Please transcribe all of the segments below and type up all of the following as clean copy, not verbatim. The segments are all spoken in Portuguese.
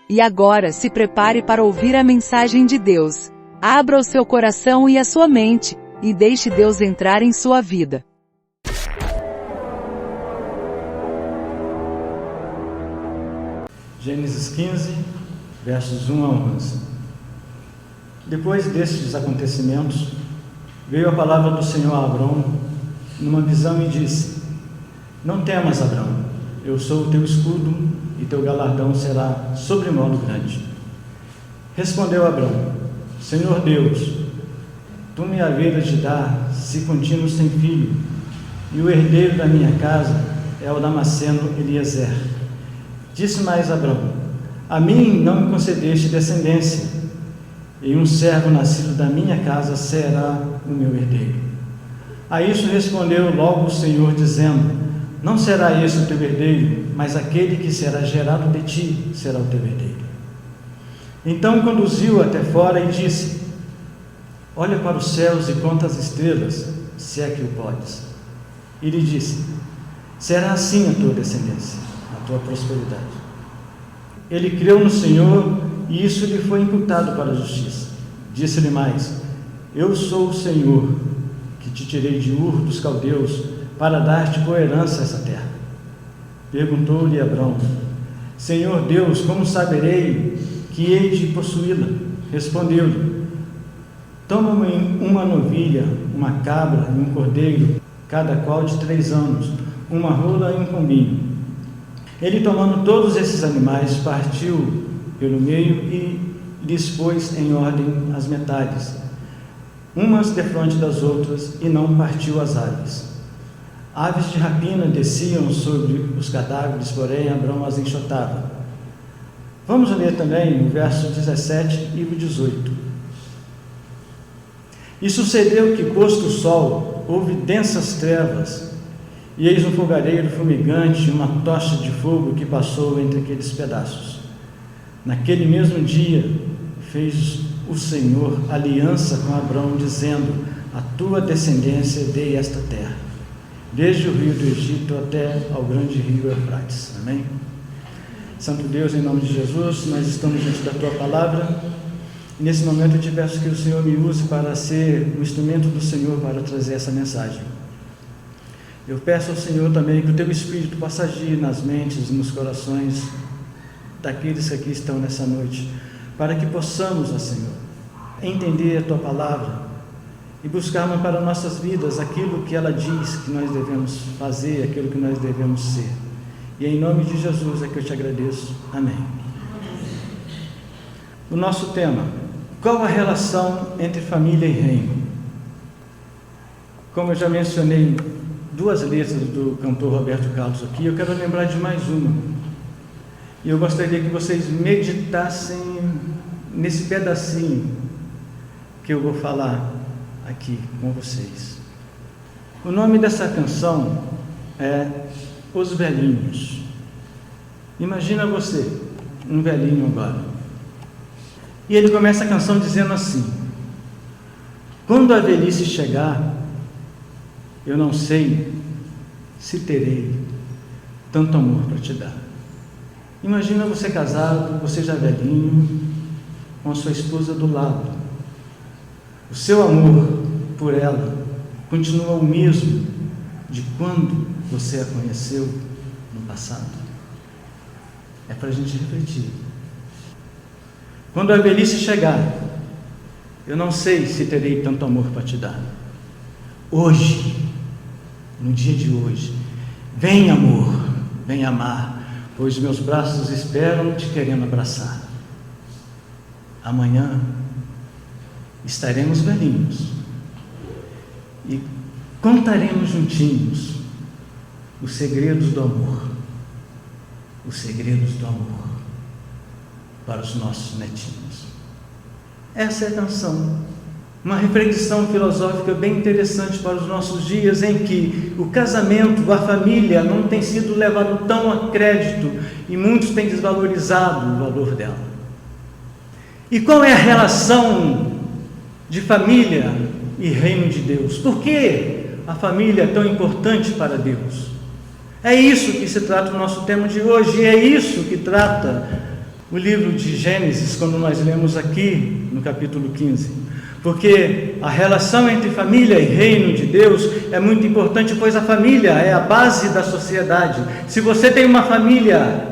E agora se prepare para ouvir a mensagem de Deus. Abra o seu coração e a sua mente, e deixe Deus entrar em sua vida. Gênesis 15, versos 1 a 11. Depois destes acontecimentos, veio a palavra do Senhor a Abrão numa visão e disse: Não temas, Abrão, eu sou o teu escudo e teu galardão será sobremodo grande. Respondeu Abrão: Senhor Deus, tu me haveras de dar, se continuo sem filho, e o herdeiro da minha casa é o Damasceno Eliezer. Disse mais Abrão: A mim não me concedeste descendência, e um servo nascido da minha casa será o meu herdeiro. A isso respondeu logo o Senhor, dizendo: Não será esse o teu herdeiro, mas aquele que será gerado de ti será o teu herdeiro. Então conduziu até fora e disse: Olha para os céus e conta as estrelas, se é que o podes. E lhe disse: Será assim a tua descendência, a tua prosperidade. Ele creu no Senhor, e isso lhe foi imputado para a justiça. Disse-lhe mais: Eu sou o Senhor, que te tirei de Ur dos caldeus, para dar-te por herança essa terra. Perguntou-lhe Abrão: Senhor Deus, como saberei que hei de possuí-la? Respondeu-lhe: Toma-me uma novilha, uma cabra e um cordeiro, cada qual de 3 anos, uma rola e um pombinho. Ele, tomando todos esses animais, partiu pelo meio e lhes pôs em ordem as metades, umas defronte das outras, e não partiu as aves. Aves de rapina desciam sobre os cadáveres, porém Abrão as enxotava. Vamos ler também o verso 17 e o 18. E sucedeu que, posto o sol, houve densas trevas, e eis um fogareiro fumegante, uma tocha de fogo que passou entre aqueles pedaços. Naquele mesmo dia fez o Senhor aliança com Abrão, dizendo: A tua descendência dei esta terra, desde o rio do Egito até ao grande rio Eufrates. Amém? Santo Deus, em nome de Jesus, nós estamos diante da tua palavra. Nesse momento eu te peço que o Senhor me use para ser um instrumento do Senhor para trazer essa mensagem. Eu peço ao Senhor também que o teu Espírito possa agir nas mentes e nos corações daqueles que aqui estão nessa noite, para que possamos, ó Senhor, entender a tua palavra e buscarmos para nossas vidas aquilo que ela diz que nós devemos fazer, aquilo que nós devemos ser. E em nome de Jesus é que eu te agradeço. Amém. O nosso tema: qual a relação entre família e reino? Como eu já mencionei 2 letras do cantor Roberto Carlos aqui, eu quero lembrar de mais uma. E eu gostaria que vocês meditassem nesse pedacinho que eu vou falar aqui com vocês. O nome dessa canção é Os Velhinhos. Imagina você, um velhinho agora. E ele começa a canção dizendo assim: Quando a velhice chegar, eu não sei se terei tanto amor para te dar. Imagina você casado, você já velhinho, com a sua esposa do lado. O seu amor por ela continua o mesmo de quando você a conheceu no passado? É para a gente refletir. Quando a velhice chegar, eu não sei se terei tanto amor para te dar. Hoje, no dia de hoje, vem amor, vem amar, pois meus braços esperam te querendo abraçar. Amanhã estaremos velhinhos e contaremos juntinhos os segredos do amor, os segredos do amor para os nossos netinhos. Essa é a canção, uma reflexão filosófica bem interessante para os nossos dias, em que o casamento, a família, não tem sido levado tão a crédito e muitos têm desvalorizado o valor dela. E qual é a relação de família e reino de Deus? Por que a família é tão importante para Deus? É isso que se trata o nosso tema de hoje, e é isso que trata o livro de Gênesis, quando nós lemos aqui no capítulo 15, porque a relação entre família e reino de Deus é muito importante, pois a família é a base da sociedade. Se você tem uma família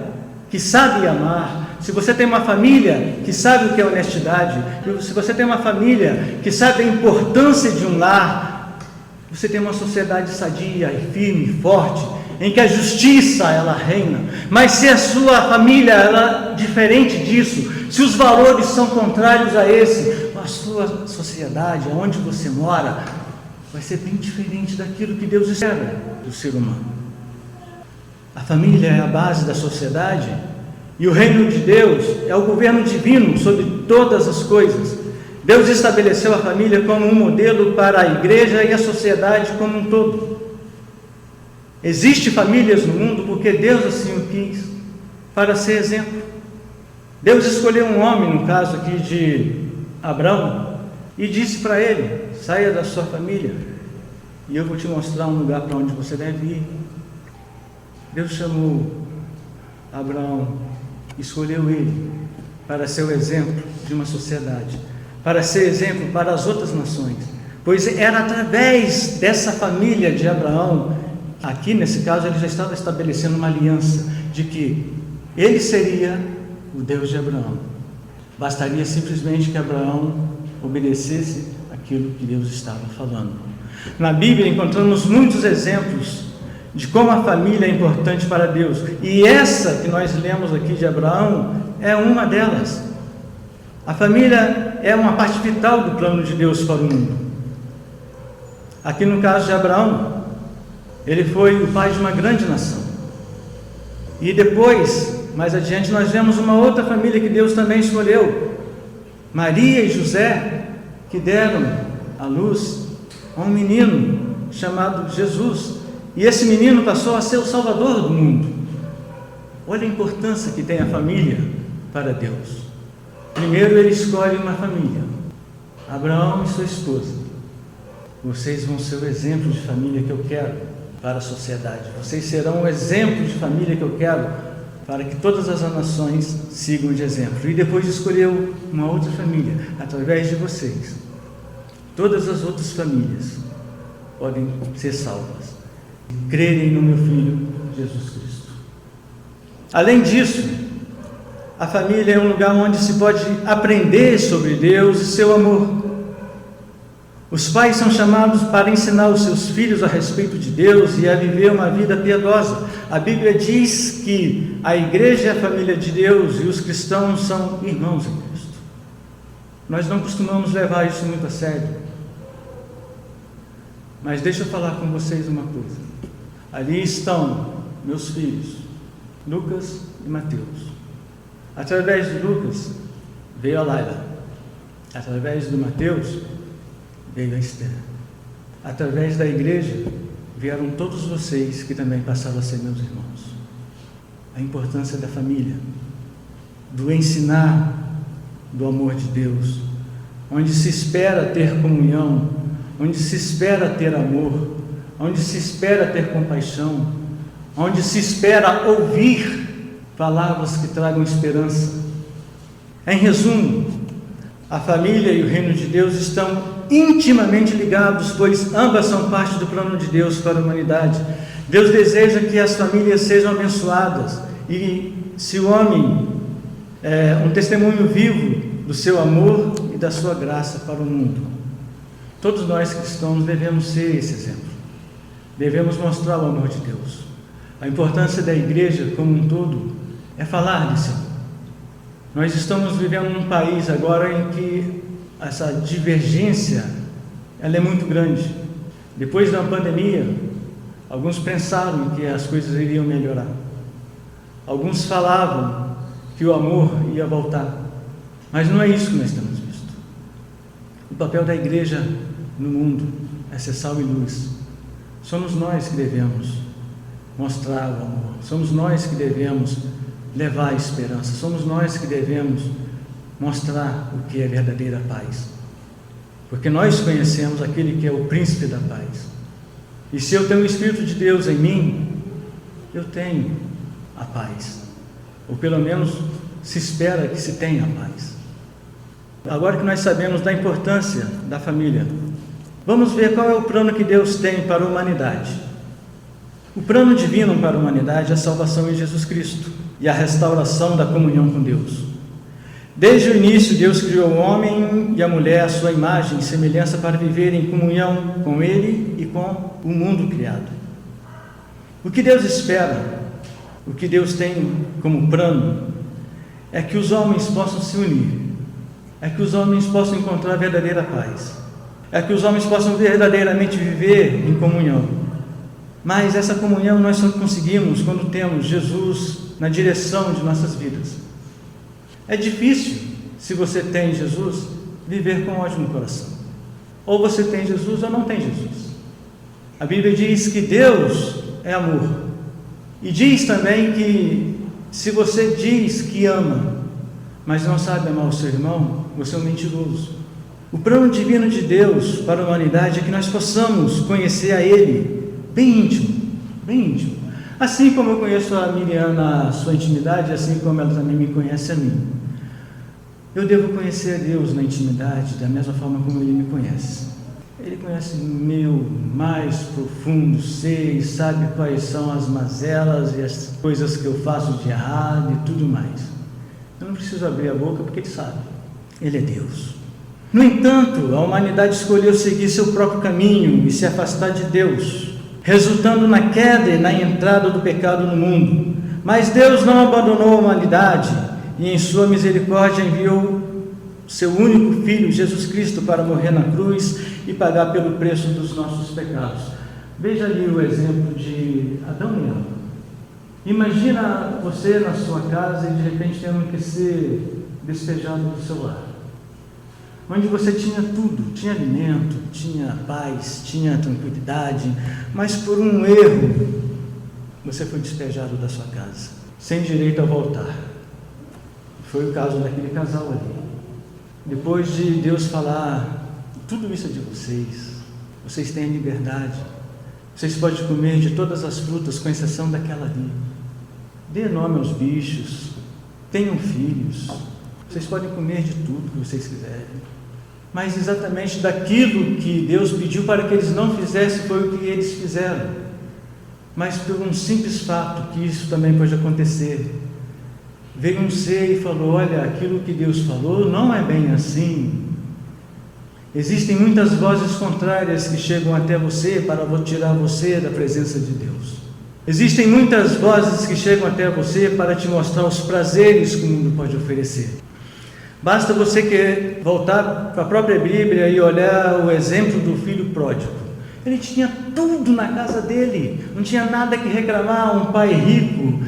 que sabe amar, se você tem uma família que sabe o que é honestidade, se você tem uma família que sabe a importância de um lar, você tem uma sociedade sadia e firme e forte, em que a justiça ela reina. Mas se a sua família ela é diferente disso, se os valores são contrários a esse, a sua sociedade, onde você mora, vai ser bem diferente daquilo que Deus espera do ser humano. A família é a base da sociedade e o reino de Deus é o governo divino sobre todas as coisas. Deus estabeleceu a família como um modelo para a igreja e a sociedade como um todo. Existem famílias no mundo porque Deus assim o quis, para ser exemplo. Deus escolheu um homem, no caso aqui de Abraão, e disse para ele: saia da sua família e eu vou te mostrar um lugar para onde você deve ir. Deus chamou Abraão, escolheu ele para ser o exemplo de uma sociedade, para ser exemplo para as outras nações, pois era através dessa família de Abraão, aqui nesse caso ele já estava estabelecendo uma aliança de que ele seria o Deus de Abraão. Bastaria simplesmente que Abraão obedecesse aquilo que Deus estava falando. Na Bíblia encontramos muitos exemplos de como a família é importante para Deus, e essa que nós lemos aqui de Abraão é uma delas. A família é uma parte vital do plano de Deus para o mundo. Aqui no caso de Abraão, ele foi o pai de uma grande nação, e depois, mais adiante, nós vemos uma outra família que Deus também escolheu, Maria e José, que deram à luz a um menino chamado Jesus, e esse menino passou a ser o salvador do mundo. Olha a importância que tem a família para Deus. Primeiro ele escolhe uma família, Abraão e sua esposa. Vocês vão ser o exemplo de família que eu quero para a sociedade. Vocês serão o exemplo de família que eu quero para que todas as nações sigam de exemplo. E depois escolheu uma outra família, através de vocês. Todas as outras famílias podem ser salvas, crerem no meu Filho Jesus Cristo. Além disso, a família é um lugar onde se pode aprender sobre Deus e seu amor. Os pais são chamados para ensinar os seus filhos a respeito de Deus e a viver uma vida piedosa. A Bíblia diz que a igreja é a família de Deus e os cristãos são irmãos em Cristo. Nós não costumamos levar isso muito a sério. Mas deixa eu falar com vocês uma coisa. Ali estão meus filhos, Lucas e Mateus. Através de Lucas veio a Laila. Através do Mateus veio a Esther. Através da igreja vieram todos vocês que também passaram a ser meus irmãos. A importância da família, do ensinar do amor de Deus, onde se espera ter comunhão, onde se espera ter amor, onde se espera ter compaixão, onde se espera ouvir palavras que tragam esperança. Em resumo, a família e o reino de Deus estão intimamente ligados, pois ambas são parte do plano de Deus para a humanidade. Deus deseja que as famílias sejam abençoadas, e se o homem é um testemunho vivo do seu amor e da sua graça para o mundo. Todos nós cristãos devemos ser esse exemplo. Devemos mostrar o amor de Deus. A importância da igreja como um todo é falar desse amor. Nós estamos vivendo num país agora em que essa divergência ela é muito grande. Depois da pandemia, alguns pensaram que as coisas iriam melhorar. Alguns falavam que o amor ia voltar. Mas não é isso que nós temos visto. O papel da igreja no mundo é ser sal e luz. Somos nós que devemos mostrar o amor. Somos nós que devemos levar a esperança. Somos nós que devemos mostrar o que é verdadeira paz. Porque nós conhecemos aquele que é o príncipe da paz. E se eu tenho o Espírito de Deus em mim, eu tenho a paz. Ou pelo menos se espera que se tenha paz. Agora que nós sabemos da importância da família, vamos ver qual é o plano que Deus tem para a humanidade. O plano divino para a humanidade é a salvação em Jesus Cristo e a restauração da comunhão com Deus. Desde o início, Deus criou o homem e a mulher à sua imagem e semelhança para viver em comunhão com Ele e com o mundo criado. O que Deus espera, o que Deus tem como plano, é que os homens possam se unir, é que os homens possam encontrar a verdadeira paz, é que os homens possam verdadeiramente viver em comunhão. Mas essa comunhão nós só conseguimos quando temos Jesus na direção de nossas vidas. É difícil, se você tem Jesus, viver com ódio no coração. Ou você tem Jesus ou não tem Jesus. A Bíblia diz que Deus é amor. E diz também que se você diz que ama, mas não sabe amar o seu irmão, você é um mentiroso. O plano divino de Deus para a humanidade é que nós possamos conhecer a Ele bem íntimo, bem íntimo. Assim como eu conheço a Miriam na sua intimidade, assim como ela também me conhece a mim. Eu devo conhecer a Deus na intimidade da mesma forma como Ele me conhece. Ele conhece o meu mais profundo ser e sabe quais são as mazelas e as coisas que eu faço de errado e tudo mais. Eu não preciso abrir a boca porque Ele sabe. Ele é Deus. No entanto, a humanidade escolheu seguir seu próprio caminho e se afastar de Deus, resultando na queda e na entrada do pecado no mundo. Mas Deus não abandonou a humanidade e em sua misericórdia enviou seu único Filho, Jesus Cristo, para morrer na cruz e pagar pelo preço dos nossos pecados. Veja ali o exemplo de Adão e Eva. Imagina você na sua casa e de repente tendo que ser despejado do seu lar, onde você tinha tudo, tinha alimento, tinha paz, tinha tranquilidade, mas por um erro você foi despejado da sua casa, sem direito a voltar. Foi o caso daquele casal ali. Depois de Deus falar, tudo isso é de vocês têm liberdade, vocês podem comer de todas as frutas, com exceção daquela ali. Dê nome aos bichos, tenham filhos, vocês podem comer de tudo que vocês quiserem. Mas exatamente daquilo que Deus pediu para que eles não fizessem, foi o que eles fizeram. Mas por um simples fato, que isso também pode acontecer, veio um ser e falou: olha, aquilo que Deus falou não é bem assim. Existem muitas vozes contrárias que chegam até você para tirar você da presença de Deus. Existem muitas vozes que chegam até você para te mostrar os prazeres que o mundo pode oferecer. Basta você voltar para a própria Bíblia e olhar o exemplo do filho pródigo. Ele tinha tudo na casa dele, não tinha nada que reclamar, um pai rico,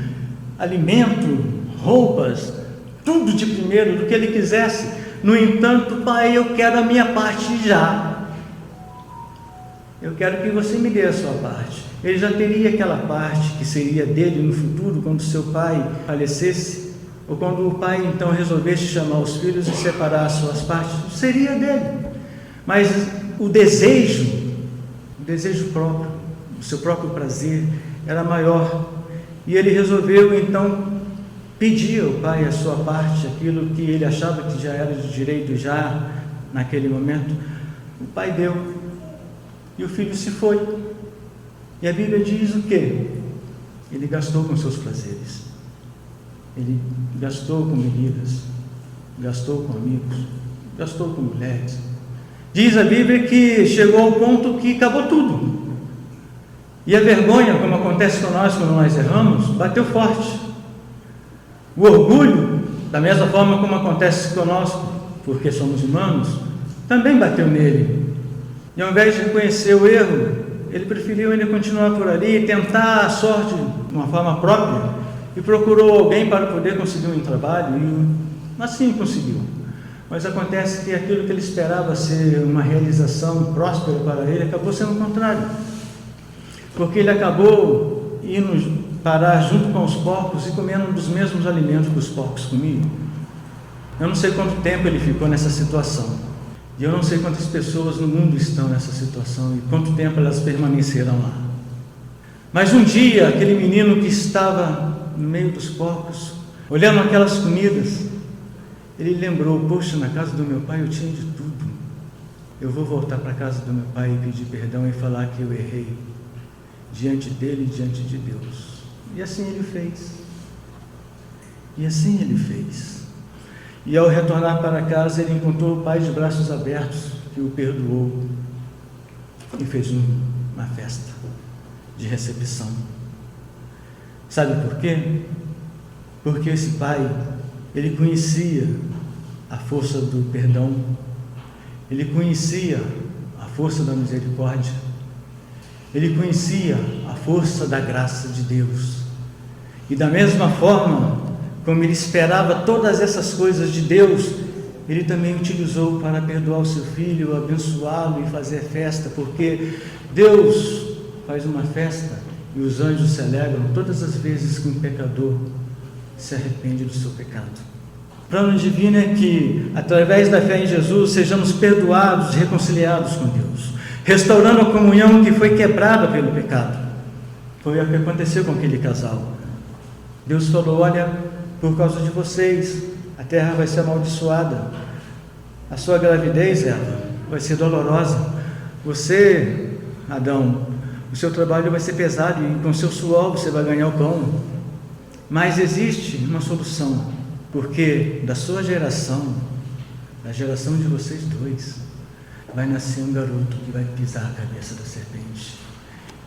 alimento, roupas, tudo de primeiro, do que ele quisesse. No entanto, pai, eu quero a minha parte já. Eu quero que você me dê a sua parte. Ele já teria aquela parte que seria dele no futuro, quando seu pai falecesse, ou quando o pai então resolvesse chamar os filhos e separar as suas partes, seria dele. Mas o desejo próprio, o seu próprio prazer era maior, e ele resolveu então pedir ao pai a sua parte, aquilo que ele achava que já era de direito já naquele momento. O pai deu e o filho se foi, e a Bíblia diz o quê? Ele gastou com seus prazeres, ele gastou com bebidas, gastou com amigos, gastou com mulheres. Diz a Bíblia que chegou ao ponto que acabou tudo, e a vergonha, como acontece com nós quando nós erramos, bateu forte. O orgulho, da mesma forma como acontece conosco, porque somos humanos, também bateu nele. E ao invés de reconhecer o erro, ele preferiu ainda continuar por ali e tentar a sorte de uma forma própria, e procurou alguém para poder conseguir um trabalho, e assim conseguiu. Mas acontece que aquilo que ele esperava ser uma realização próspera para ele, acabou sendo o contrário, porque ele acabou indo parar junto com os porcos e comendo dos mesmos alimentos que os porcos comiam. Eu não sei quanto tempo ele ficou nessa situação, e eu não sei quantas pessoas no mundo estão nessa situação e quanto tempo elas permanecerão lá. Mas um dia, aquele menino que estava no meio dos porcos Olhando aquelas comidas, ele lembrou: poxa, na casa do meu pai eu tinha de tudo. Eu vou voltar para a casa do meu pai e pedir perdão e falar que eu errei diante dele e diante de Deus. E assim ele fez. E ao retornar para casa, ele encontrou o pai de braços abertos, que o perdoou e fez uma festa de recepção. Sabe por quê? Porque esse pai, ele conhecia a força do perdão, ele conhecia a força da misericórdia, ele conhecia a força da graça de Deus. E da mesma forma como ele esperava todas essas coisas de Deus, ele também utilizou para perdoar o seu filho, abençoá-lo e fazer festa, porque Deus faz uma festa e os anjos celebram todas as vezes que um pecador se arrepende do seu pecado. O plano divino é que, através da fé em Jesus, sejamos perdoados e reconciliados com Deus, restaurando a comunhão que foi quebrada pelo pecado. Foi o que aconteceu com aquele casal. Deus falou: olha, por causa de vocês, a terra vai ser amaldiçoada. A sua gravidez, Eva, vai ser dolorosa. Você, Adão, o seu trabalho vai ser pesado e com seu suor você vai ganhar o pão. Mas existe uma solução, porque da sua geração, da geração de vocês dois, vai nascer um garoto que vai pisar a cabeça da serpente.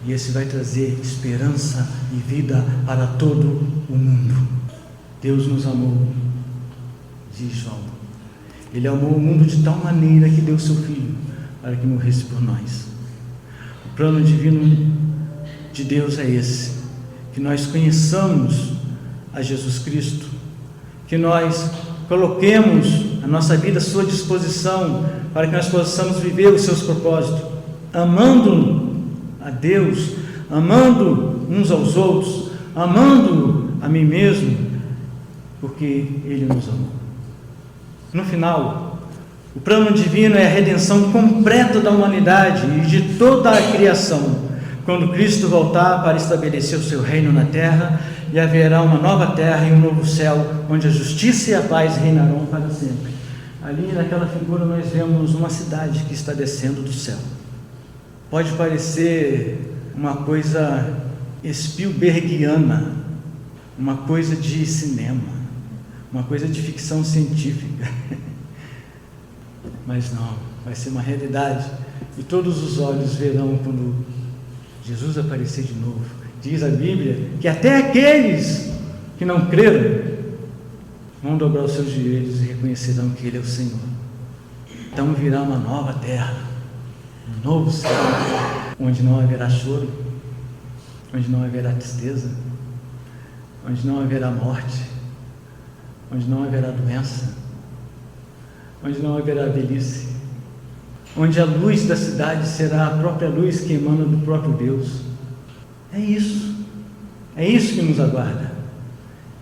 E esse vai trazer esperança e vida para todo o mundo. Deus nos amou, diz João. Ele amou o mundo de tal maneira que deu seu Filho para que morresse por nós. O plano divino de Deus é esse: que nós conheçamos a Jesus Cristo, que nós coloquemos a nossa vida à sua disposição para que nós possamos viver os seus propósitos, amando a Deus, amando uns aos outros, amando a mim mesmo, porque Ele nos amou. No final, o plano divino é a redenção completa da humanidade e de toda a criação, quando Cristo voltar para estabelecer o seu reino na terra, e haverá uma nova terra e um novo céu, onde a justiça e a paz reinarão para sempre. Ali naquela figura nós vemos uma cidade que está descendo do céu. Pode parecer uma coisa Spielbergiana, uma coisa de cinema, uma coisa de ficção científica, mas não, vai ser uma realidade, e todos os olhos verão quando Jesus aparecer de novo. Diz a Bíblia que até aqueles que não creram vão dobrar os seus joelhos e reconhecerão que Ele é o Senhor. Então virá uma nova terra, um novo céu, onde não haverá choro, onde não haverá tristeza, onde não haverá morte, onde não haverá doença, onde não haverá velhice, onde a luz da cidade será a própria luz que emana do próprio Deus. É isso que nos aguarda.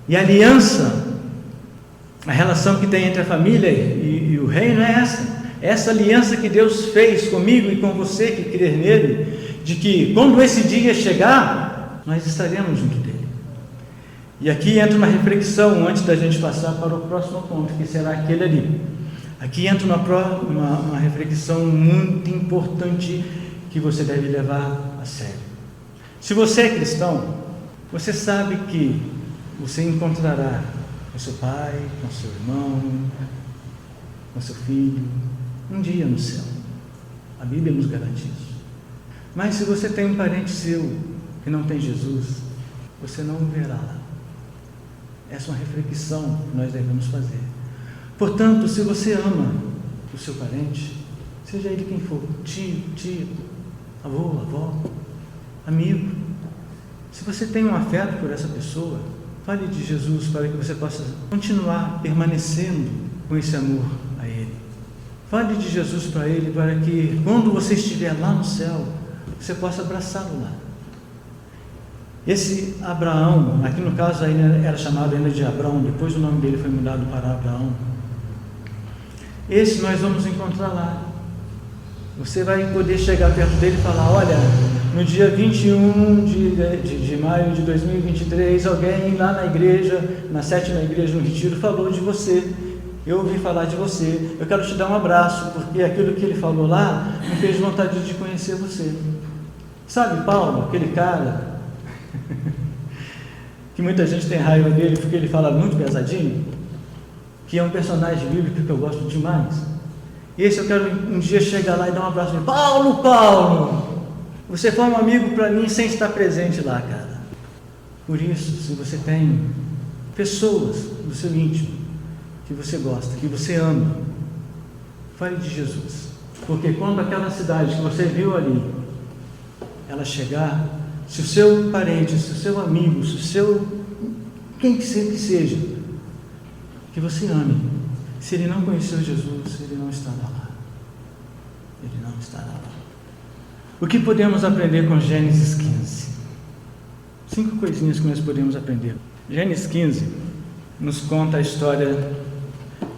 E a aliança, a relação que tem entre a família e o reino é essa aliança que Deus fez comigo e com você que crer nele, de que quando esse dia chegar, nós estaremos junto dele. E aqui entra uma reflexão antes da gente passar para o próximo ponto, que será aquele ali. Aqui entra uma reflexão muito importante que você deve levar a sério. Se você é cristão, você sabe que você encontrará com seu pai, com seu irmão, com seu filho, um dia no céu. A Bíblia nos garante isso. Mas se você tem um parente seu que não tem Jesus, você não o verá lá. Essa é uma reflexão que nós devemos fazer. Portanto, se você ama o seu parente, seja ele quem for, tio, tia, avô, avó, amigo, se você tem um afeto por essa pessoa, fale de Jesus para que você possa continuar permanecendo com esse amor a Ele. Fale de Jesus para ele, para que quando você estiver lá no céu, você possa abraçá-lo lá. Esse Abraão, aqui no caso ainda era chamado ainda de Abrão, depois o nome dele foi mudado para Abraão. Esse nós vamos encontrar lá. Você vai poder chegar perto dele e falar: olha, no dia 21 de maio de 2023, alguém lá na igreja, na 7ª igreja no Retiro, falou de você. Eu ouvi falar de você. Eu quero te dar um abraço, porque aquilo que ele falou lá me fez vontade de conhecer você. Sabe Paulo, aquele cara que muita gente tem raiva dele porque ele fala muito pesadinho, que é um personagem bíblico que eu gosto demais. Esse eu quero um dia chegar lá e dar um abraço nele. Paulo, você foi um amigo para mim sem estar presente lá, cara. Por isso, se você tem pessoas do seu íntimo que você gosta, que você ama, fale de Jesus. Porque quando aquela cidade que você viu ali, ela chegar, se o seu parente, se o seu amigo, se o seu, quem que seja, que você ame, se ele não conheceu Jesus, ele não estará lá. Ele não estará lá. O que podemos aprender com Gênesis 15? 5 coisinhas que nós podemos aprender. Gênesis 15 nos conta a história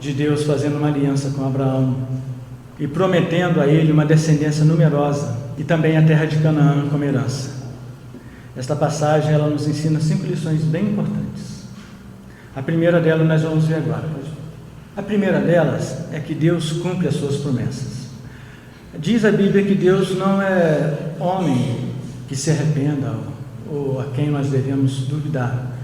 de Deus fazendo uma aliança com Abraão e prometendo a ele uma descendência numerosa e também a terra de Canaã como herança. Esta passagem ela nos ensina 5 lições bem importantes. A primeira delas nós vamos ver agora. A primeira delas é que Deus cumpre as suas promessas. Diz a Bíblia que Deus não é homem que se arrependa ou a quem nós devemos duvidar.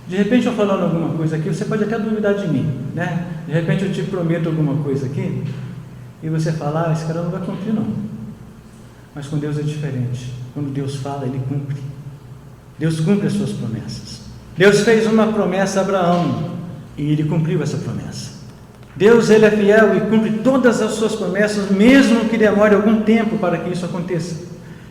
De repente eu falando alguma coisa aqui, você pode até duvidar de mim, né? De repente eu te prometo alguma coisa aqui e você fala, esse cara não vai cumprir não. Mas com Deus é diferente. Quando Deus fala, Ele cumpre. Deus cumpre as suas promessas. Deus fez uma promessa a Abraão e Ele cumpriu essa promessa. Deus, Ele é fiel e cumpre todas as suas promessas, mesmo que demore algum tempo para que isso aconteça.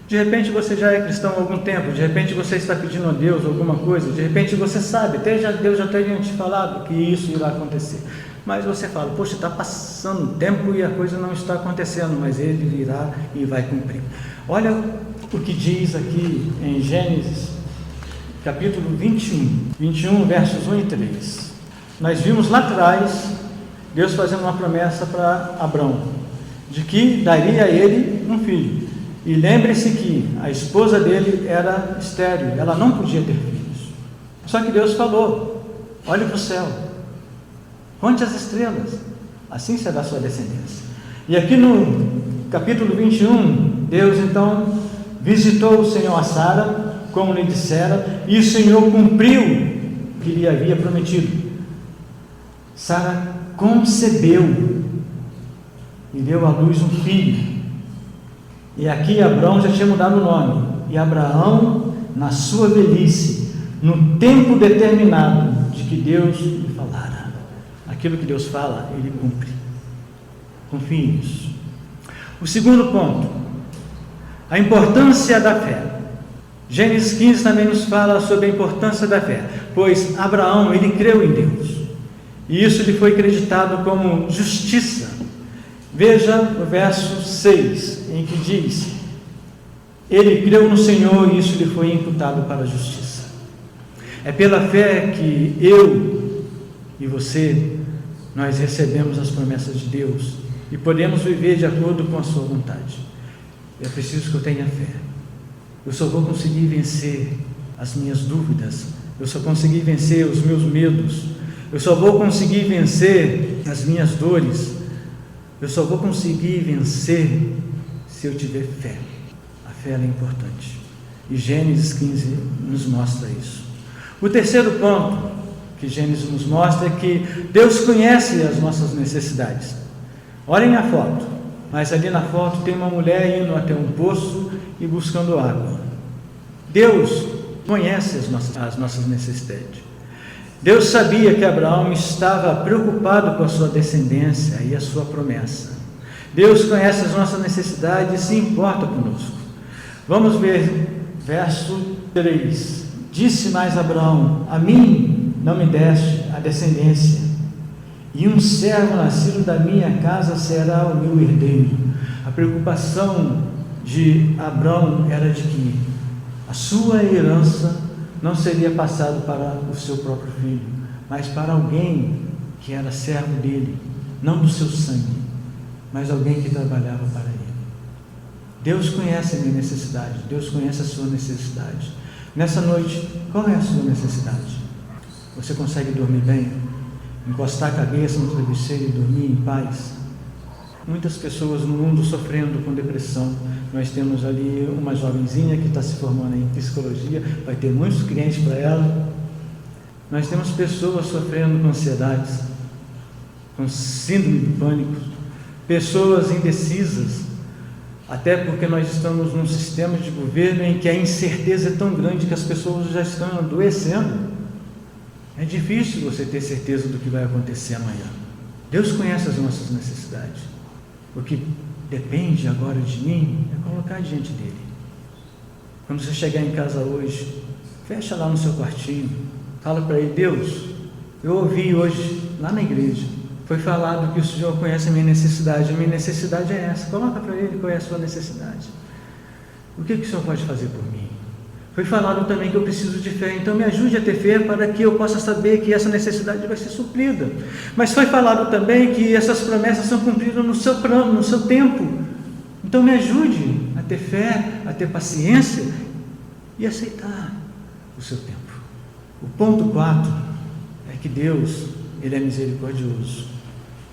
De repente você já é cristão há algum tempo, de repente você está pedindo a Deus alguma coisa, de repente você sabe, Deus já tenha te falado que isso irá acontecer. Mas você fala, poxa, está passando o tempo e a coisa não está acontecendo, mas Ele virá e vai cumprir. Olha o que diz aqui em Gênesis, capítulo 21, versos 1 e 3. Nós vimos lá atrás, Deus fazendo uma promessa para Abrão, de que daria a ele um filho. E lembre-se que a esposa dele era estéril, ela não podia ter filhos. Só que Deus falou, olhe para o céu, conte as estrelas, assim será a sua descendência. E aqui no capítulo 21, Deus então visitou o Senhor a Sara, como lhe dissera, e o Senhor cumpriu o que lhe havia prometido. Sara concebeu e deu à luz um filho. E aqui Abraão já tinha mudado o nome. E Abraão, na sua velhice, no tempo determinado de que Deus lhe falara, aquilo que Deus fala, Ele cumpre. Confie nisso. O segundo ponto, a importância da fé. Gênesis 15 também nos fala sobre a importância da fé, pois Abraão, ele creu em Deus, e isso lhe foi acreditado como justiça. Veja o verso 6, em que diz, ele creu no Senhor e isso lhe foi imputado para a justiça. É pela fé que eu e você, nós recebemos as promessas de Deus e podemos viver de acordo com a sua vontade. É preciso que eu tenha fé. Eu só vou conseguir vencer as minhas dúvidas, eu só conseguir vencer os meus medos, eu só vou conseguir vencer as minhas dores, eu só vou conseguir vencer se eu tiver fé. A fé é importante. E Gênesis 15 nos mostra isso. O terceiro ponto que Gênesis nos mostra é que Deus conhece as nossas necessidades. Olhem a foto, mas ali na foto tem uma mulher indo até um poço e buscando água. Deus conhece as nossas necessidades. Deus sabia que Abraão estava preocupado com a sua descendência e a sua promessa. Deus conhece as nossas necessidades e se importa conosco. Vamos ver verso 3. Disse mais Abraão, a mim não me deste a descendência, e um servo nascido da minha casa será o meu herdeiro. A preocupação de Abraão era de que a sua herança não seria passada para o seu próprio filho, mas para alguém que era servo dele, não do seu sangue, mas alguém que trabalhava para ele. Deus conhece a minha necessidade, Deus conhece a sua necessidade. Nessa noite, qual é a sua necessidade? Você consegue dormir bem? Encostar a cabeça no travesseiro e dormir em paz? Muitas pessoas no mundo sofrendo com depressão. Nós temos ali uma jovenzinha que está se formando em psicologia, vai ter muitos clientes para ela. Nós temos pessoas sofrendo com ansiedades, com síndrome do pânico, pessoas indecisas, até porque nós estamos num sistema de governo em que a incerteza é tão grande que as pessoas já estão adoecendo. É difícil você ter certeza do que vai acontecer amanhã. Deus conhece as nossas necessidades. O que depende agora de mim é colocar diante dele. Quando você chegar em casa hoje, fecha lá no seu quartinho, fala para ele: Deus, eu ouvi hoje lá na igreja, foi falado que o Senhor conhece a minha necessidade é essa. Coloca para ele qual é a sua necessidade. O que o Senhor pode fazer por mim? Foi falado também que eu preciso de fé, então me ajude a ter fé para que eu possa saber que essa necessidade vai ser suprida. Mas foi falado também que essas promessas são cumpridas no seu plano, no seu tempo. Então me ajude a ter fé, a ter paciência e aceitar o seu tempo. O ponto 4 é que Deus, Ele é misericordioso.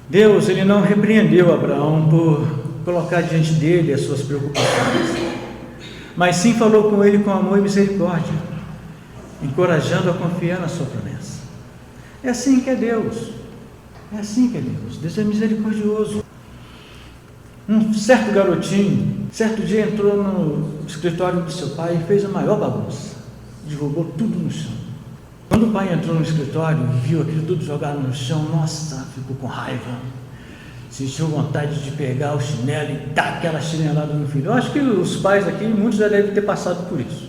Deus, Ele não repreendeu Abraão por colocar diante dele as suas preocupações, mas sim falou com ele com amor e misericórdia, encorajando a confiar na sua promessa. É assim que é Deus. É assim que é Deus. Deus é misericordioso. Um certo garotinho, certo dia entrou no escritório do seu pai e fez a maior bagunça. Derrubou tudo no chão. Quando o pai entrou no escritório e viu aquilo tudo jogado no chão, nossa, ficou com raiva. Sentiu vontade de pegar o chinelo e dar aquela chinelada no filho. Eu acho que os pais aqui, muitos já devem ter passado por isso.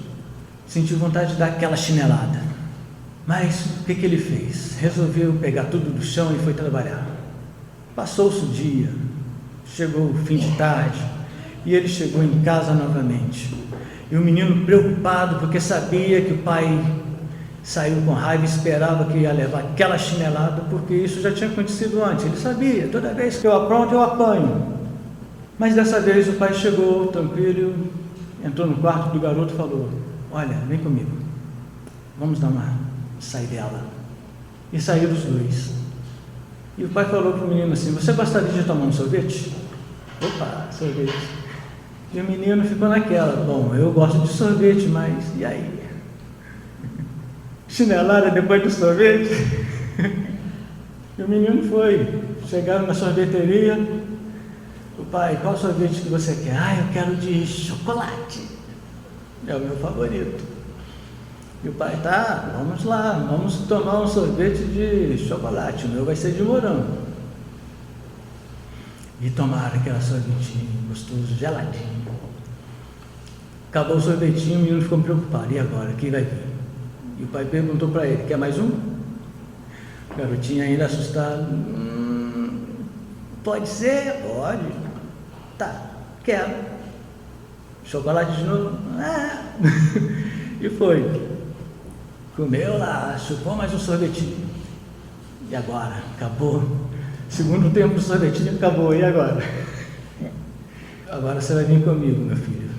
Sentiu vontade de dar aquela chinelada. Mas o que ele fez? Resolveu pegar tudo do chão e foi trabalhar. Passou-se o dia, chegou o fim de tarde e ele chegou em casa novamente. E o menino preocupado, porque sabia que o pai saiu com raiva e esperava que ia levar aquela chinelada, porque isso já tinha acontecido antes. Ele sabia, toda vez que eu apronto, eu apanho. Mas dessa vez o pai chegou tranquilo, entrou no quarto do garoto e falou: olha, vem comigo, vamos dar uma saidela. E saíram os dois. E o pai falou para o menino assim: você gostaria de tomar um sorvete? Opa, sorvete. E o menino ficou naquela: bom, eu gosto de sorvete, mas e aí? Chinelada depois do sorvete? E o menino foi. Chegaram na sorveteria. O pai: qual sorvete que você quer? Ah, eu quero de chocolate, é o meu favorito. E o pai: tá, vamos lá, vamos tomar um sorvete de chocolate, o meu vai ser de morango. E tomaram aquele sorvetinho gostoso, geladinho. Acabou o sorvetinho, o menino ficou preocupado: e agora, quem vai vir? E o pai perguntou para ele: quer mais um? O garotinho ainda assustado: pode ser? Pode. Tá, quero. Chocolate de novo? E foi. Comeu lá, chupou mais um sorvetinho. E agora? Acabou. Segundo tempo do sorvetinho acabou. E agora? Agora você vai vir comigo, meu filho.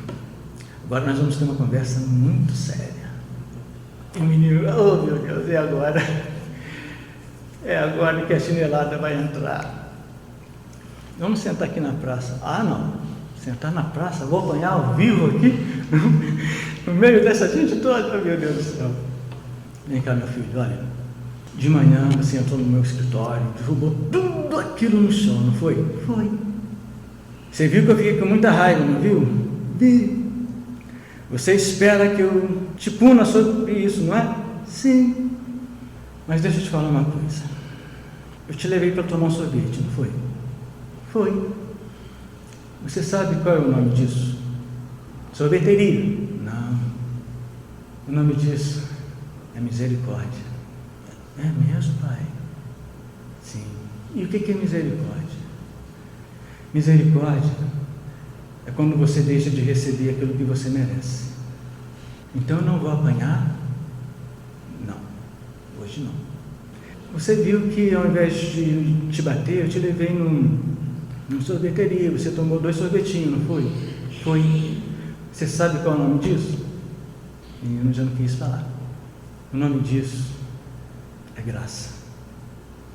Agora nós vamos ter uma conversa muito séria. E o menino: oh meu Deus, e agora? É agora que a chinelada vai entrar. Vamos sentar aqui na praça. Ah, não, sentar na praça? Vou apanhar ao vivo aqui? No meio dessa gente toda? Oh, meu Deus do céu. Vem cá, meu filho, olha. De manhã você entrou no meu escritório, derrubou tudo aquilo no chão, não foi? Foi. Você viu que eu fiquei com muita raiva, não viu? Vi. Você espera que eu te puna sobre isso, não é? Sim. Mas deixa eu te falar uma coisa. Eu te levei para tomar um sorvete, não foi? Foi. Você sabe qual é o nome disso? Sorveteria? Não. O nome disso é misericórdia. É mesmo, pai? Sim. E o que é misericórdia? Misericórdia é quando você deixa de receber aquilo que você merece. Então eu não vou apanhar? Não, hoje não. Você viu que ao invés de te bater, eu te levei numa sorveteria, você tomou 2 sorvetinhos, não foi? Você sabe qual é o nome disso? E eu já não quis falar. O nome disso é graça.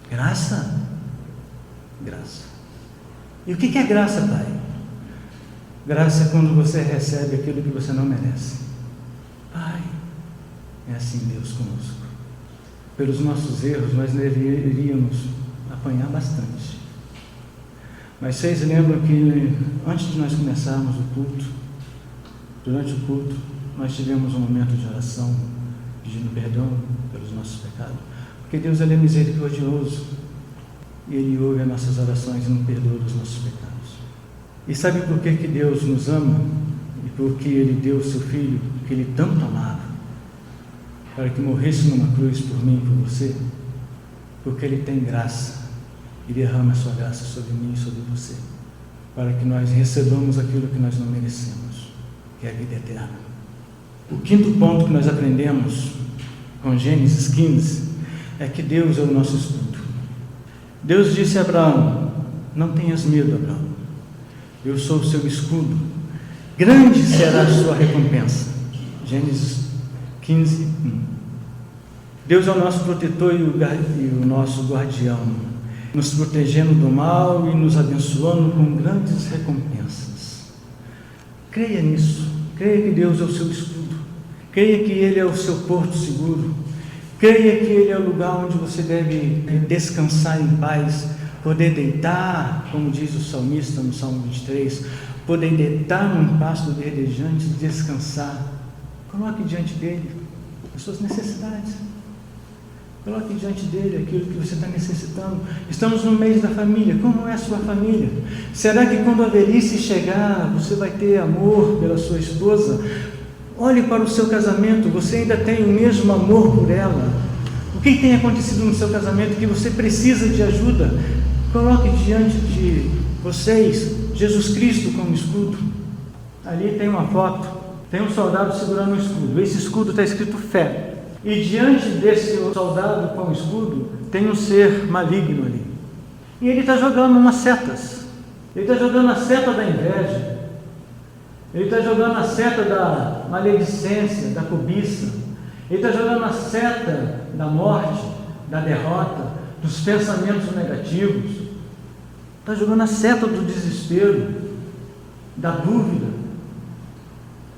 Graça? Graça. E o que é graça, Pai? Graça é quando você recebe aquilo que você não merece. Pai, é assim Deus conosco. Pelos nossos erros, nós deveríamos apanhar bastante. Mas vocês lembram que antes de nós começarmos o culto, durante o culto, nós tivemos um momento de oração, pedindo perdão pelos nossos pecados, porque Deus ele é misericordioso e Ele ouve as nossas orações e nos perdoa dos nossos pecados. E sabe por que Deus nos ama? E por que Ele deu o seu Filho, que Ele tanto amava, para que morresse numa cruz por mim e por você? Porque Ele tem graça e derrama a sua graça sobre mim e sobre você, para que nós recebamos aquilo que nós não merecemos, que é a vida eterna. O quinto ponto que nós aprendemos com Gênesis 15 é que Deus é o nosso escudo. Deus disse a Abraão: não tenhas medo, Abraão, eu sou o seu escudo, grande será a sua recompensa. Gênesis 15, 1. Deus é o nosso protetor e o nosso guardião, nos protegendo do mal e nos abençoando com grandes recompensas. Creia nisso, creia que Deus é o seu escudo, creia que Ele é o seu porto seguro, creia que Ele é o lugar onde você deve descansar em paz, poder deitar, como diz o salmista no Salmo 23, poder deitar num pasto verdejante e descansar. Coloque diante dele as suas necessidades, coloque diante dele aquilo que você está necessitando. Estamos no mês da família. Como é a sua família? Será que quando a velhice chegar, você vai ter amor pela sua esposa? Olhe para o seu casamento, você ainda tem o mesmo amor por ela? O que tem acontecido no seu casamento que você precisa de ajuda? Coloque diante de vocês Jesus Cristo como escudo. Ali tem uma foto, tem um soldado segurando um escudo. Esse escudo está escrito fé. E diante desse soldado com o escudo, tem um ser maligno ali. E ele está jogando umas setas. Ele está jogando a seta da inveja. Ele está jogando a seta da maledicência, da cobiça. Ele está jogando a seta da morte, da derrota, dos pensamentos negativos. Está jogando a seta do desespero, da dúvida,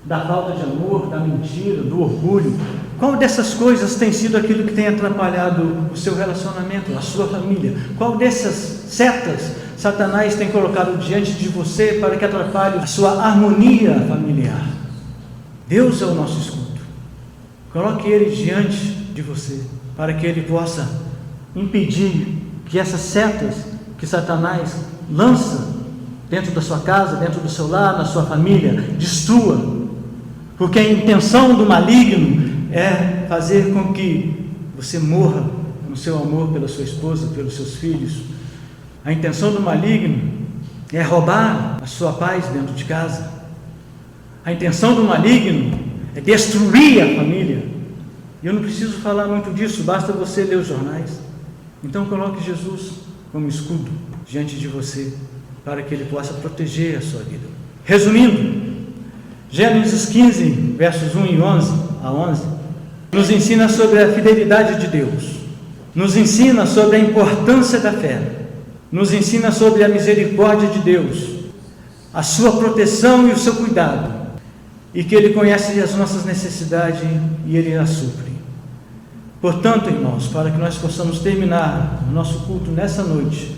da falta de amor, da mentira, do orgulho. Qual dessas coisas tem sido aquilo que tem atrapalhado o seu relacionamento, a sua família? Qual dessas setas Satanás tem colocado diante de você para que atrapalhe a sua harmonia familiar? Deus é o nosso escudo. Coloque Ele diante de você, para que Ele possa impedir que essas setas que Satanás lança dentro da sua casa, dentro do seu lar, na sua família, destrua. Porque a intenção do maligno é fazer com que você morra no seu amor pela sua esposa, pelos seus filhos. A intenção do maligno é roubar a sua paz dentro de casa. A intenção do maligno é destruir a família. E eu não preciso falar muito disso, basta você ler os jornais. Então coloque Jesus como escudo diante de você, para que Ele possa proteger a sua vida. Resumindo, Gênesis 15, versos 1 e 11 a 11, nos ensina sobre a fidelidade de Deus, nos ensina sobre a importância da fé, nos ensina sobre a misericórdia de Deus, a sua proteção e o seu cuidado, e que Ele conhece as nossas necessidades e Ele as supre. Portanto, irmãos, para que nós possamos terminar o nosso culto nessa noite,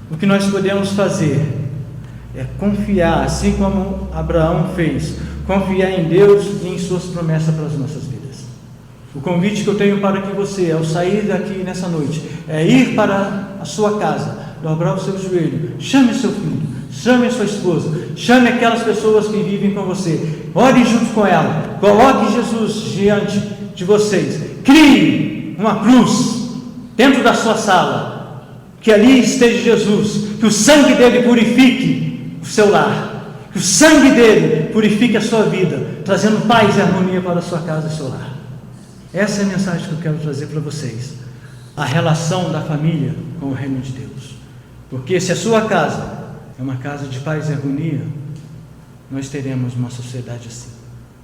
o que nós podemos fazer é confiar, assim como Abraão fez, confiar em Deus e em suas promessas para as nossas vidas. O convite que eu tenho para que você, ao sair daqui nessa noite, é ir para a sua casa, dobrar o seu joelho, chame seu filho, chame a sua esposa, chame aquelas pessoas que vivem com você, ore junto com ela, coloque Jesus diante de vocês, crie uma cruz dentro da sua sala, que ali esteja Jesus, que o sangue dele purifique o seu lar, que o sangue dele purifique a sua vida, trazendo paz e harmonia para a sua casa e seu lar. Essa é a mensagem que eu quero trazer para vocês, a relação da família com o reino de Deus, porque se a sua casa é uma casa de paz e harmonia, nós teremos uma sociedade assim.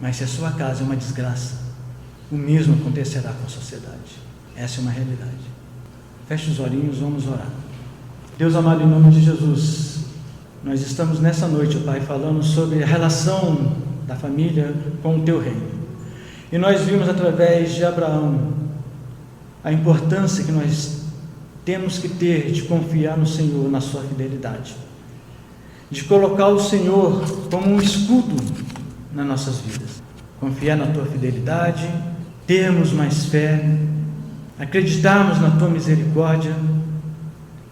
Mas se a sua casa é uma desgraça, o mesmo acontecerá com a sociedade. Essa é uma realidade. Feche os olhinhos, vamos orar. Deus amado, em nome de Jesus, nós estamos nessa noite, Pai, falando sobre a relação da família com o Teu reino. E nós vimos através de Abraão a importância que nós temos que ter de confiar no Senhor, na sua fidelidade, de colocar o Senhor como um escudo nas nossas vidas, confiar na Tua fidelidade, termos mais fé, acreditarmos na Tua misericórdia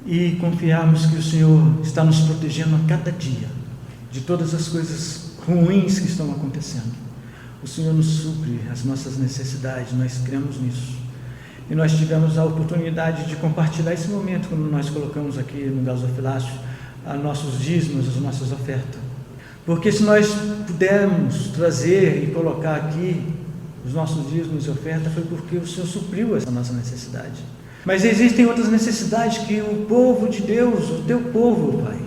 e confiarmos que o Senhor está nos protegendo a cada dia de todas as coisas ruins que estão acontecendo. O Senhor nos supre as nossas necessidades, nós cremos nisso. E nós tivemos a oportunidade de compartilhar esse momento quando nós colocamos aqui no gasofilácio os nossos dízimos, as nossas ofertas. Porque se nós pudermos trazer e colocar aqui os nossos dízimos e ofertas, foi porque o Senhor supriu essa nossa necessidade. Mas existem outras necessidades que o povo de Deus, o Teu povo, Pai,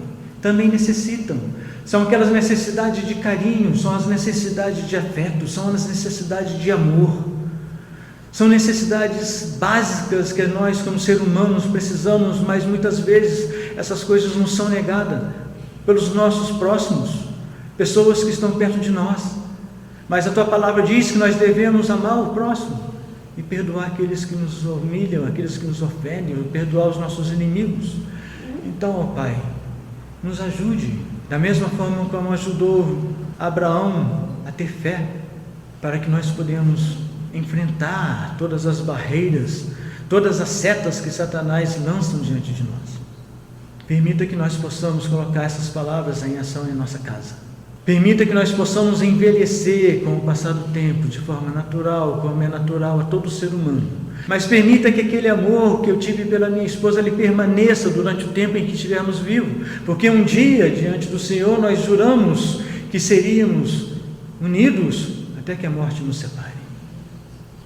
também necessitam. São aquelas necessidades de carinho, são as necessidades de afeto, são as necessidades de amor. São necessidades básicas que nós, como seres humanos, precisamos, mas muitas vezes essas coisas nos são negadas pelos nossos próximos, pessoas que estão perto de nós. Mas a Tua palavra diz que nós devemos amar o próximo e perdoar aqueles que nos humilham, aqueles que nos ofendem, e perdoar os nossos inimigos. Então, ó Pai, nos ajude, da mesma forma como ajudou Abraão a ter fé, para que nós podemos enfrentar todas as barreiras, todas as setas que Satanás lança diante de nós. Permita que nós possamos colocar essas palavras em ação em nossa casa. Permita que nós possamos envelhecer com o passar do tempo, de forma natural, como é natural a todo ser humano. Mas permita que aquele amor que eu tive pela minha esposa, ele permaneça durante o tempo em que estivermos vivos. Porque um dia, diante do Senhor, nós juramos que seríamos unidos até que a morte nos separe.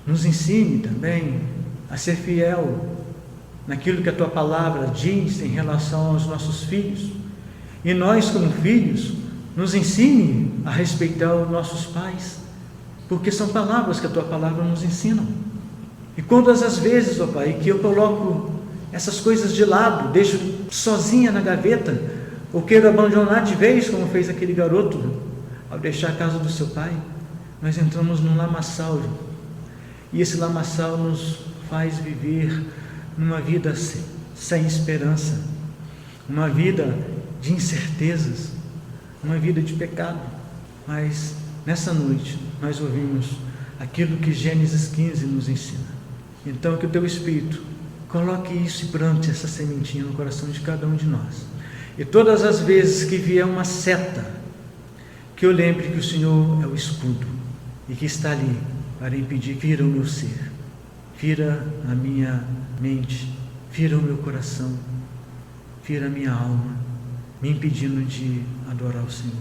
Nos ensine também a ser fiel naquilo que a Tua palavra diz em relação aos nossos filhos. E nós, como filhos, nos ensine a respeitar os nossos pais, porque são palavras que a Tua palavra nos ensina. E quantas as vezes, ó Pai, que eu coloco essas coisas de lado, deixo sozinha na gaveta, ou quero abandonar de vez, como fez aquele garoto, ao deixar a casa do seu pai, nós entramos num lamaçal, e esse lamaçal nos faz viver numa vida sem esperança, uma vida de incertezas, uma vida de pecado. Mas nessa noite nós ouvimos aquilo que Gênesis 15 nos ensina. Então que o Teu Espírito coloque isso e plante essa sementinha no coração de cada um de nós. E todas as vezes que vier uma seta, que eu lembre que o Senhor é o escudo e que está ali para impedir que fira o meu ser, fira a minha mente, fira o meu coração, fira a minha alma, me impedindo de adorar o Senhor.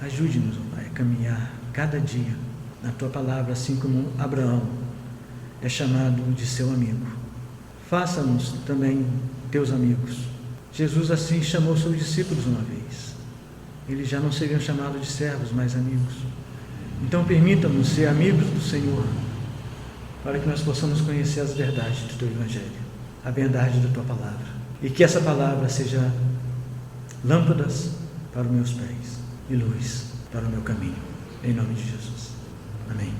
Ajude-nos, ó Pai, a caminhar cada dia na Tua palavra, assim como Abraão é chamado de seu amigo. Faça-nos também Teus amigos. Jesus assim chamou seus discípulos uma vez. Eles já não seriam chamados de servos, mas amigos. Então permita-nos ser amigos do Senhor, para que nós possamos conhecer as verdades do Teu Evangelho, a verdade da Tua palavra, e que essa palavra seja lâmpadas para os meus pés e luz para o meu caminho, em nome de Jesus. Amém.